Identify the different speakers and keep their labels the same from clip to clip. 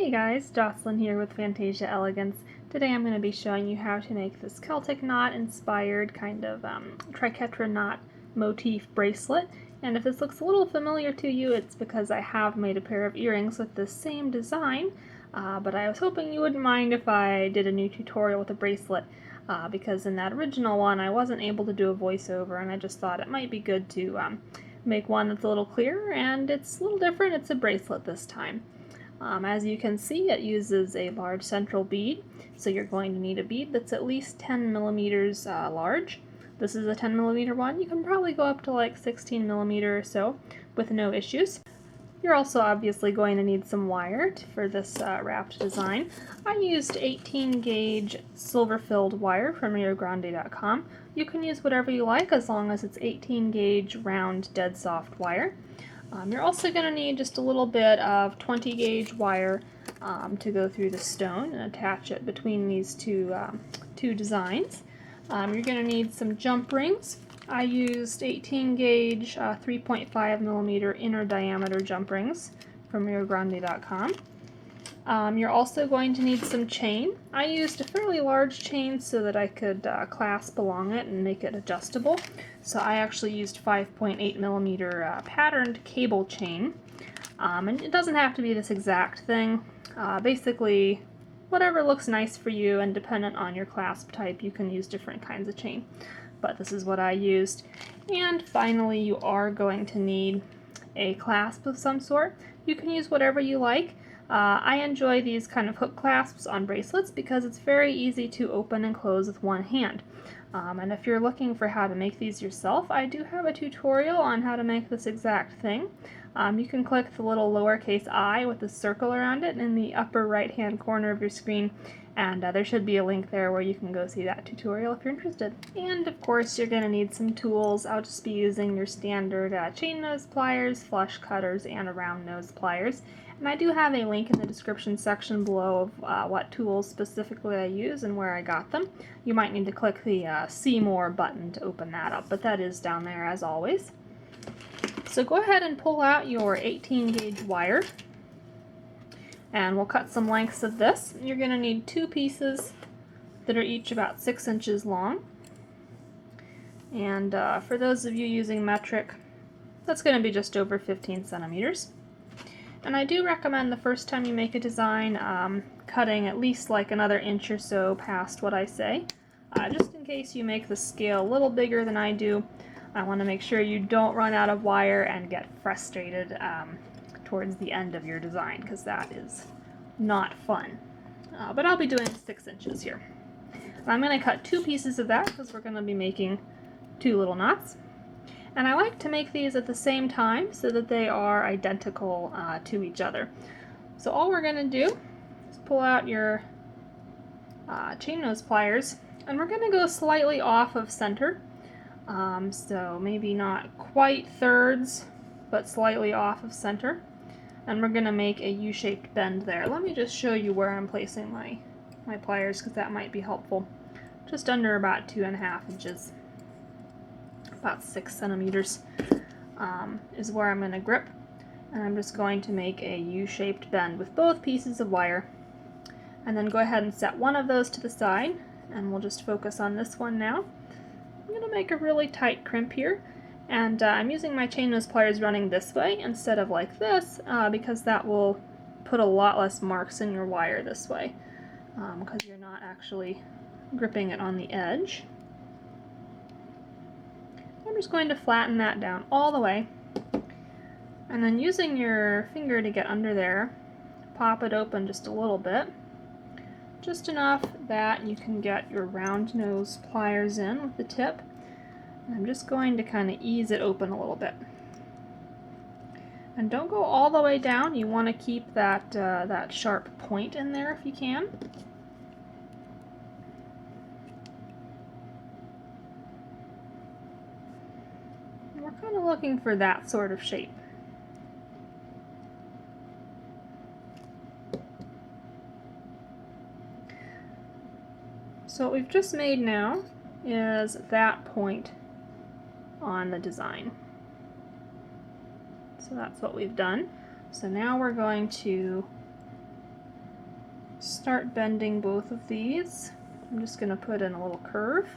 Speaker 1: Hey guys, Jocelyn here with Fantasia Elegance. Today I'm going to be showing you how to make this Celtic knot inspired kind of Triquetra knot motif bracelet. And if this looks a little familiar to you, it's because I have made a pair of earrings with the same design, but I was hoping you wouldn't mind if I did a new tutorial with a bracelet, because in that original one I wasn't able to do a voiceover, and I just thought it might be good to make one that's a little clearer, and it's a little different. It's a bracelet this time. As you can see, it uses a large central bead, so you're going to need a bead that's at least 10 millimeters large. This is a 10 millimeter one. You can probably go up to like 16 millimeter or so with no issues. You're also obviously going to need some wire for this wrapped design. I used 18 gauge silver filled wire from riogrande.com. You can use whatever you like as long as it's 18 gauge round dead soft wire. You're also going to need just a little bit of 20 gauge wire to go through the stone and attach it between these two designs. You're going to need some jump rings. I used 18 gauge 3.5 millimeter inner diameter jump rings from riogrande.com. You're also going to need some chain. I used a fairly large chain so that I could clasp along it and make it adjustable. So I actually used 5.8 millimeter patterned cable chain. And it doesn't have to be this exact thing. Basically, whatever looks nice for you, and dependent on your clasp type, you can use different kinds of chain. But this is what I used. And finally, you are going to need a clasp of some sort. You can use whatever you like. I enjoy these kind of hook clasps on bracelets because it's very easy to open and close with one hand. And if you're looking for how to make these yourself, I do have a tutorial on how to make this exact thing. You can click the little lowercase I with the circle around it in the upper right hand corner of your screen, and there should be a link there where you can go see that tutorial if you're interested. And of course you're going to need some tools. I'll just be using your standard chain nose pliers, flush cutters, and round nose pliers. And I do have a link in the description section below of what tools specifically I use and where I got them. You might need to click the See More button to open that up, but that is down there as always. So go ahead and pull out your 18 gauge wire, and we'll cut some lengths of this. You're going to need two pieces that are each about 6 inches long. And for those of you using metric, that's going to be just over 15 centimeters. And I do recommend the first time you make a design cutting at least like another inch or so past what I say, just in case you make the scale a little bigger than I do. I want to make sure you don't run out of wire and get frustrated towards the end of your design, because that is not fun. But I'll be doing 6 inches here. And I'm going to cut two pieces of that because we're going to be making two little knots. And I like to make these at the same time so that they are identical to each other. So all we're going to do is pull out your chain nose pliers, and we're going to go slightly off of center. So maybe not quite thirds, but slightly off of center. And we're going to make a U-shaped bend there. Let me just show you where I'm placing my pliers, because that might be helpful. Just under about 2.5 inches. About 6 centimeters is where I'm going to grip, and I'm just going to make a U-shaped bend with both pieces of wire, and then go ahead and set one of those to the side, and we'll just focus on this one now. I'm going to make a really tight crimp here, and I'm using my chain nose pliers running this way instead of like this, because that will put a lot less marks in your wire this way, because you're not actually gripping it on the edge. I'm just going to flatten that down all the way, and then using your finger to get under there, pop it open just a little bit, just enough that you can get your round nose pliers in with the tip. And I'm just going to kind of ease it open a little bit. And don't go all the way down. You want to keep that, that sharp point in there if you can. We're kind of looking for that sort of shape. So what we've just made now is that point on the design. So that's what we've done. So now we're going to start bending both of these. I'm just going to put in a little curve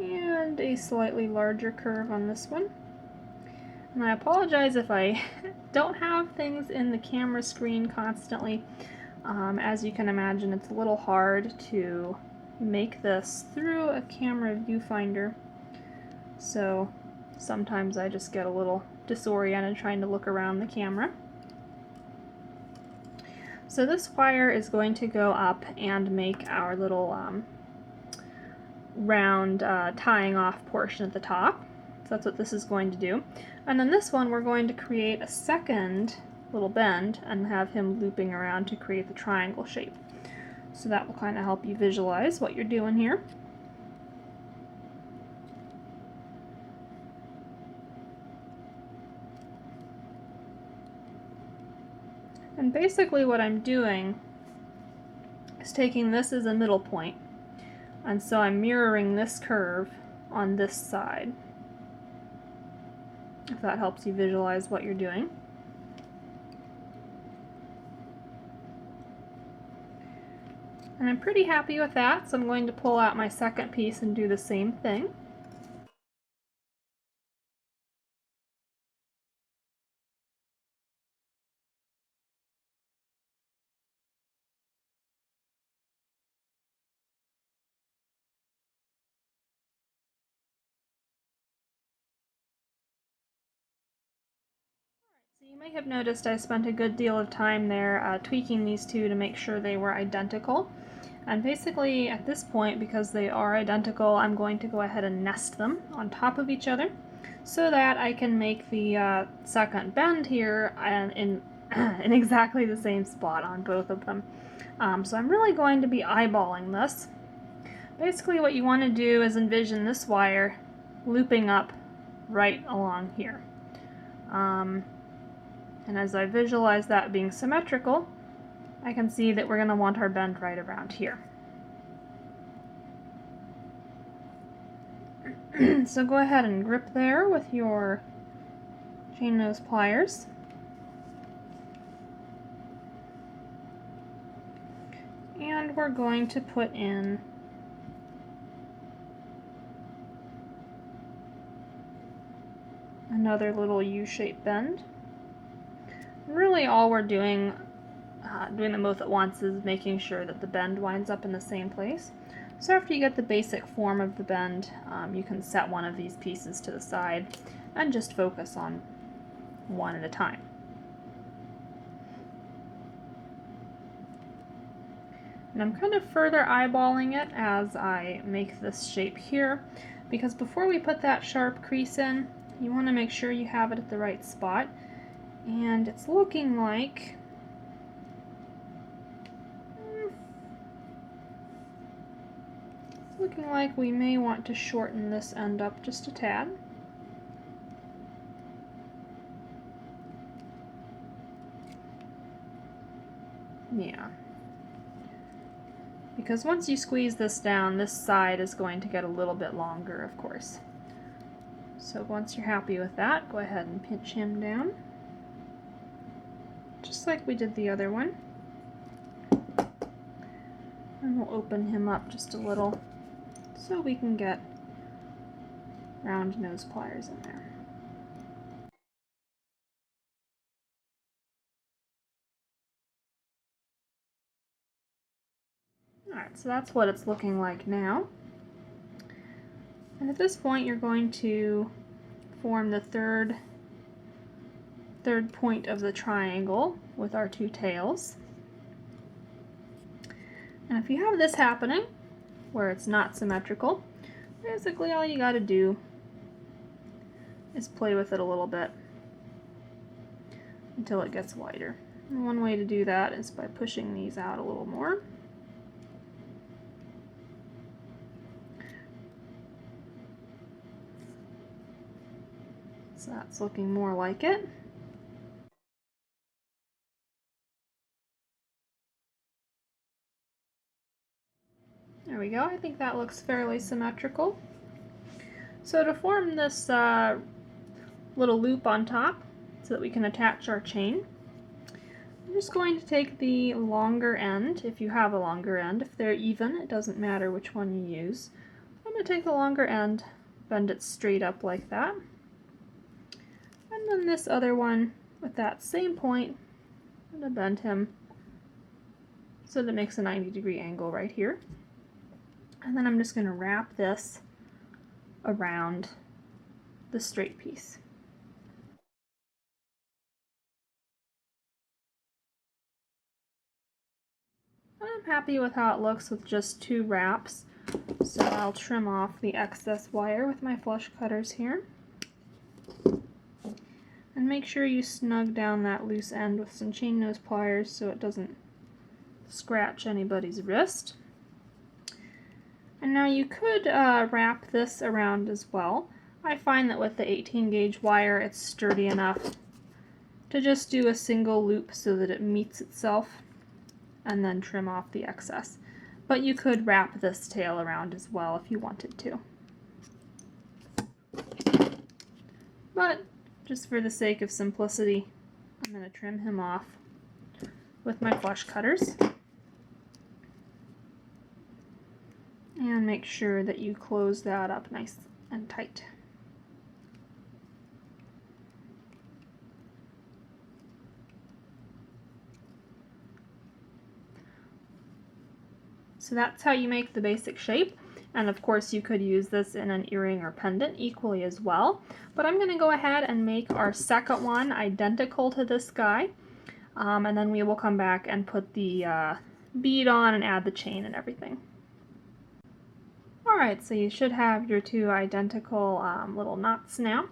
Speaker 1: and a slightly larger curve on this one. And I apologize if I don't have things in the camera screen constantly. As you can imagine, it's a little hard to make this through a camera viewfinder. So sometimes I just get a little disoriented trying to look around the camera. So this wire is going to go up and make our little round tying off portion at the top. So that's what this is going to do. And then this one we're going to create a second little bend and have him looping around to create the triangle shape. So that will kind of help you visualize what you're doing here. And basically what I'm doing is taking this as a middle point, and so I'm mirroring this curve on this side, if that helps you visualize what you're doing. And I'm pretty happy with that, so I'm going to pull out my second piece and do the same thing. So you may have noticed I spent a good deal of time there tweaking these two to make sure they were identical. And basically at this point, because they are identical, I'm going to go ahead and nest them on top of each other so that I can make the second bend here in exactly the same spot on both of them. So I'm really going to be eyeballing this. Basically what you want to do is envision this wire looping up right along here. And as I visualize that being symmetrical, I can see that we're going to want our bend right around here. So go ahead and grip there with your chain nose pliers. And we're going to put in another little U-shaped bend. Really all we're doing them both at once is making sure that the bend winds up in the same place. So after you get the basic form of the bend, you can set one of these pieces to the side and just focus on one at a time. And I'm kind of further eyeballing it as I make this shape here, because before we put that sharp crease in, you want to make sure you have it at the right spot. And it's looking like we may want to shorten this end up just a tad. Yeah. Because once you squeeze this down, this side is going to get a little bit longer, of course. So once you're happy with that, go ahead and pinch him down, just like we did the other one. And we'll open him up just a little so we can get round nose pliers in there. Alright, so that's what it's looking like now. And at this point you're going to form the third point of the triangle with our two tails. And if you have this happening, where it's not symmetrical, basically all you gotta do is play with it a little bit until it gets wider. And one way to do that is by pushing these out a little more. So that's looking more like it. There we go. I think that looks fairly symmetrical. So to form this little loop on top so that we can attach our chain, I'm just going to take the longer end, if you have a longer end. If they're even, it doesn't matter which one you use. I'm going to take the longer end, bend it straight up like that. And then this other one, with that same point, I'm going to bend him so that it makes a 90-degree angle right here. And then I'm just going to wrap this around the straight piece. I'm happy with how it looks with just 2 wraps, so I'll trim off the excess wire with my flush cutters here. And make sure you snug down that loose end with some chain nose pliers so it doesn't scratch anybody's wrist. And now you could wrap this around as well. I find that with the 18 gauge wire it's sturdy enough to just do a single loop so that it meets itself and then trim off the excess. But you could wrap this tail around as well if you wanted to. But just for the sake of simplicity, I'm going to trim him off with my flush cutters. And make sure that you close that up nice and tight. So that's how you make the basic shape, and of course you could use this in an earring or pendant equally as well. But I'm going to go ahead and make our second one identical to this guy, and then we will come back and put the bead on and add the chain and everything. Alright, so you should have your 2 identical little knots now.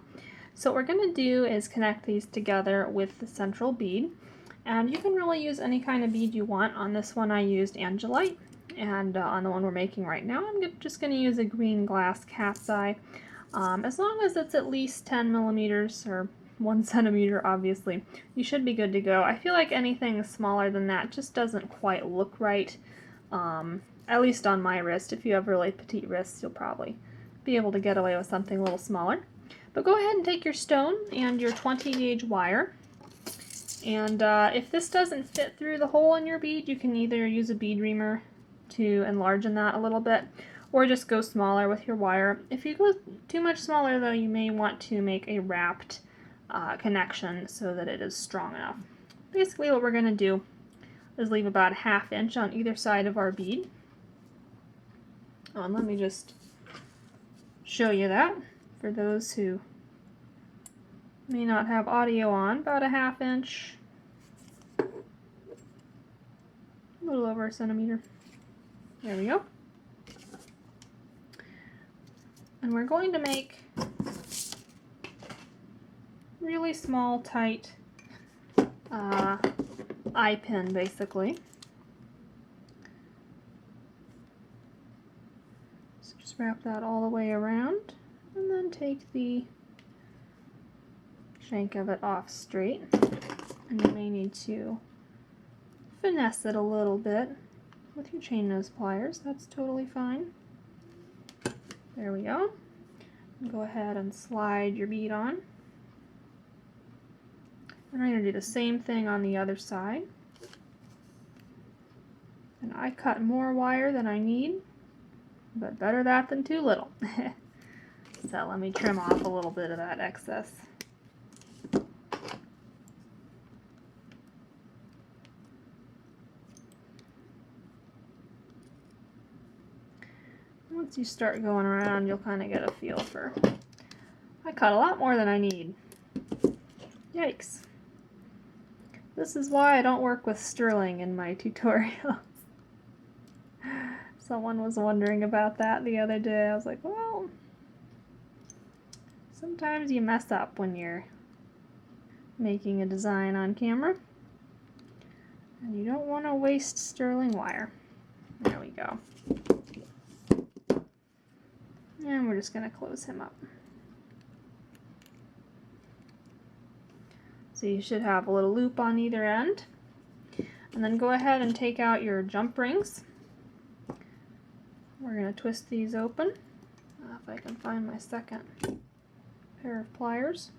Speaker 1: So what we're going to do is connect these together with the central bead, and you can really use any kind of bead you want. On this one I used Angelite. And on the one we're making right now, I'm just going to use a green glass cat's eye. As long as it's at least 10 millimeters or 1 centimeter, obviously, you should be good to go. I feel like anything smaller than that just doesn't quite look right, at least on my wrist. If you have really petite wrists, you'll probably be able to get away with something a little smaller. But go ahead and take your stone and your 20 gauge wire. And if this doesn't fit through the hole in your bead, you can either use a bead reamer to enlarge that a little bit, or just go smaller with your wire. If you go too much smaller though, you may want to make a wrapped connection so that it is strong enough. Basically what we're going to do is leave about a 1/2 inch on either side of our bead. Oh, and let me just show you that for those who may not have audio on. About a 1/2 inch, a little over a centimeter. There we go. And we're going to make really small, tight eye pin, basically. So just wrap that all the way around, and then take the shank of it off straight. And you may need to finesse it a little bit with your chain nose pliers. That's totally fine. There we go. Go ahead and slide your bead on. And I'm going to do the same thing on the other side. And I cut more wire than I need, but better that than too little. So let me trim off a little bit of that excess. Once you start going around, you'll kind of get a feel for, I cut a lot more than I need. Yikes. This is why I don't work with sterling in my tutorials. Someone was wondering about that the other day. I was like, well, sometimes you mess up when you're making a design on camera, and you don't want to waste sterling wire. There we go. And we're just going to close him up. So you should have a little loop on either end. And then go ahead and take out your jump rings. We're going to twist these open. If I can find my second pair of pliers.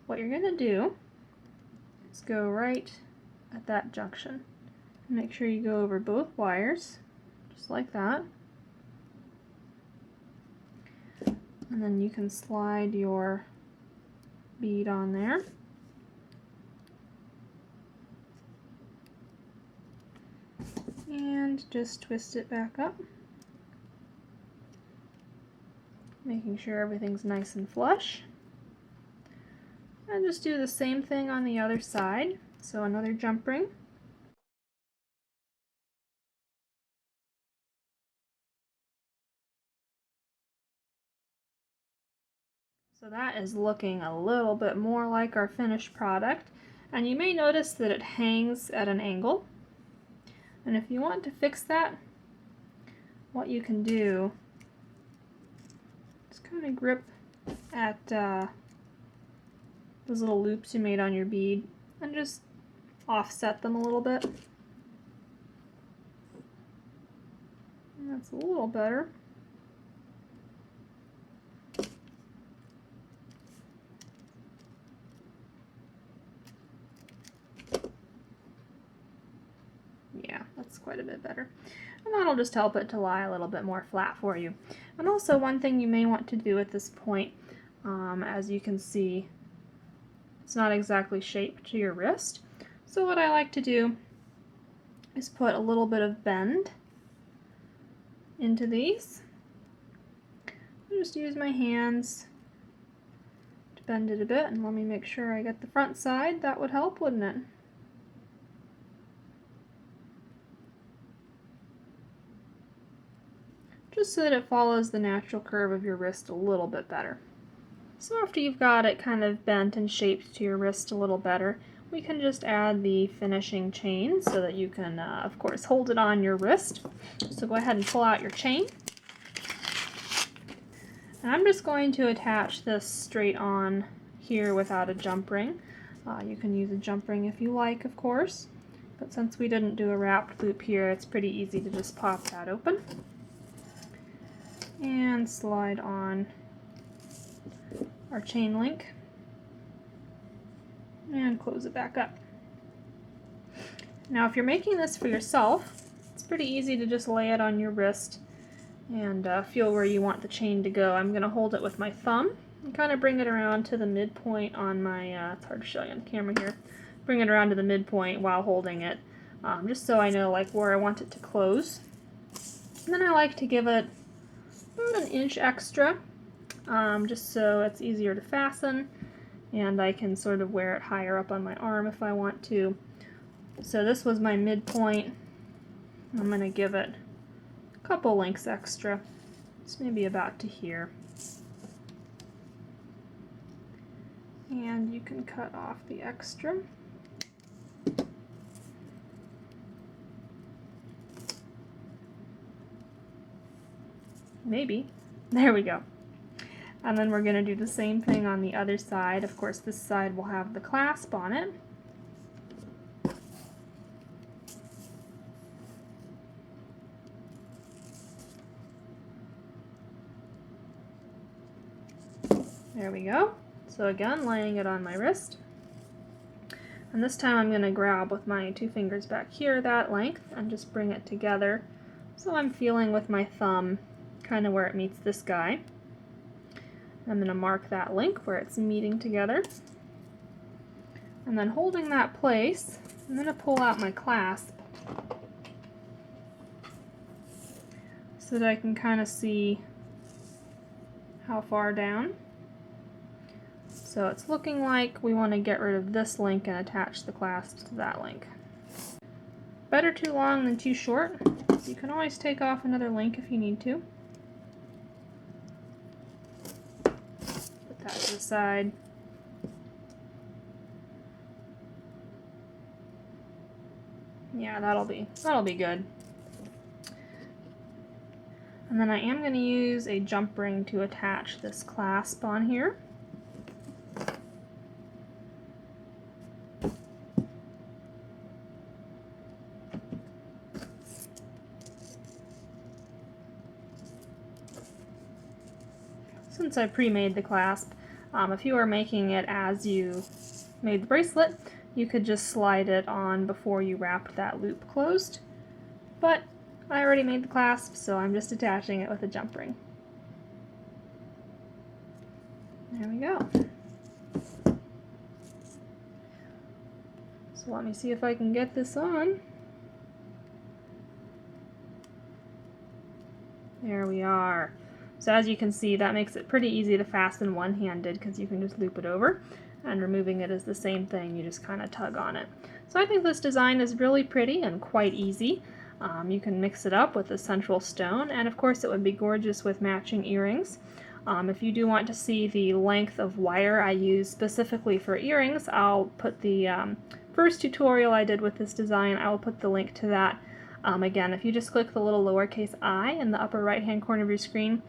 Speaker 1: what you're going to do is go right at that junction. Make sure you go over both wires, just like that. And then you can slide your bead on there. And just twist it back up, making sure everything's nice and flush. And just do the same thing on the other side. So another jump ring. So that is looking a little bit more like our finished product. And you may notice that it hangs at an angle. And if you want to fix that, what you can do is kind of grip at those little loops you made on your bead and just offset them a little bit. And that's a little better. Yeah, that's quite a bit better. And that'll just help it to lie a little bit more flat for you. And also one thing you may want to do at this point, as you can see, it's not exactly shaped to your wrist. So what I like to do is put a little bit of bend into these. I just use my hands to bend it a bit, and let me make sure I get the front side. That would help, wouldn't it? Just so that it follows the natural curve of your wrist a little bit better. So after you've got it kind of bent and shaped to your wrist a little better, we can just add the finishing chain so that you can, of course, hold it on your wrist. So go ahead and pull out your chain. And I'm just going to attach this straight on here without a jump ring. You can use a jump ring if you like, of course. But since we didn't do a wrapped loop here, it's pretty easy to just pop that open. And slide on our chain link and close it back up. Now if you're making this for yourself, it's pretty easy to just lay it on your wrist and feel where you want the chain to go. I'm going to hold it with my thumb and kind of bring it around to the midpoint on my, it's hard to show you on the camera here, bring it around to the midpoint while holding it, just so I know like where I want it to close. And then I like to give it about an inch extra, just so it's easier to fasten, and I can sort of wear it higher up on my arm if I want to. So this was my midpoint. I'm going to give it a couple lengths extra. It's maybe about to here. And you can cut off the extra. Maybe. There we go. And then we're going to do the same thing on the other side. Of course, this side will have the clasp on it. There we go. So again, laying it on my wrist. And this time I'm going to grab with my two fingers back here that length and just bring it together. So I'm feeling with my thumb kind of where it meets this guy. I'm going to mark that link where it's meeting together. And then holding that place, I'm going to pull out my clasp so that I can kind of see how far down. So it's looking like we want to get rid of this link and attach the clasp to that link. Better too long than too short. You can always take off another link if you need to. Put that to the side. Yeah, that'll be good. And then I am going to use a jump ring to attach this clasp on here. Since I pre-made the clasp, If you were making it as you made the bracelet, you could just slide it on before you wrapped that loop closed. But I already made the clasp, so I'm just attaching it with a jump ring. There we go. So let me see if I can get this on. There we are. So as you can see, that makes it pretty easy to fasten one-handed because you can just loop it over, and removing it is the same thing, you just kind of tug on it. So I think this design is really pretty and quite easy. You can mix it up with the central stone, and of course it would be gorgeous with matching earrings. If you do want to see the length of wire I use specifically for earrings, I'll put the first tutorial I did with this design, I will put the link to that. Again, if you just click the little lowercase I in the upper right hand corner of your screen,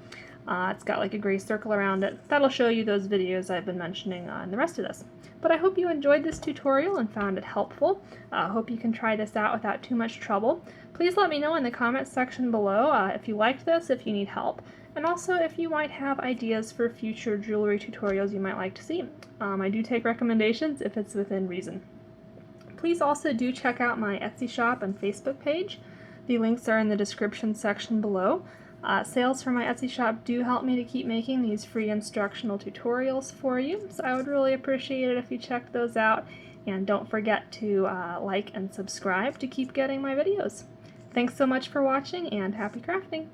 Speaker 1: it's got like a gray circle around it. That'll show you those videos I've been mentioning in the rest of this. But I hope you enjoyed this tutorial and found it helpful. I hope you can try this out without too much trouble. Please let me know in the comments section below if you liked this, if you need help, and also if you might have ideas for future jewelry tutorials you might like to see. I do take recommendations if it's within reason. Please also do check out my Etsy shop and Facebook page. The links are in the description section below. Sales from my Etsy shop do help me to keep making these free instructional tutorials for you, so I would really appreciate it if you checked those out, and don't forget to like and subscribe to keep getting my videos. Thanks so much for watching, and happy crafting!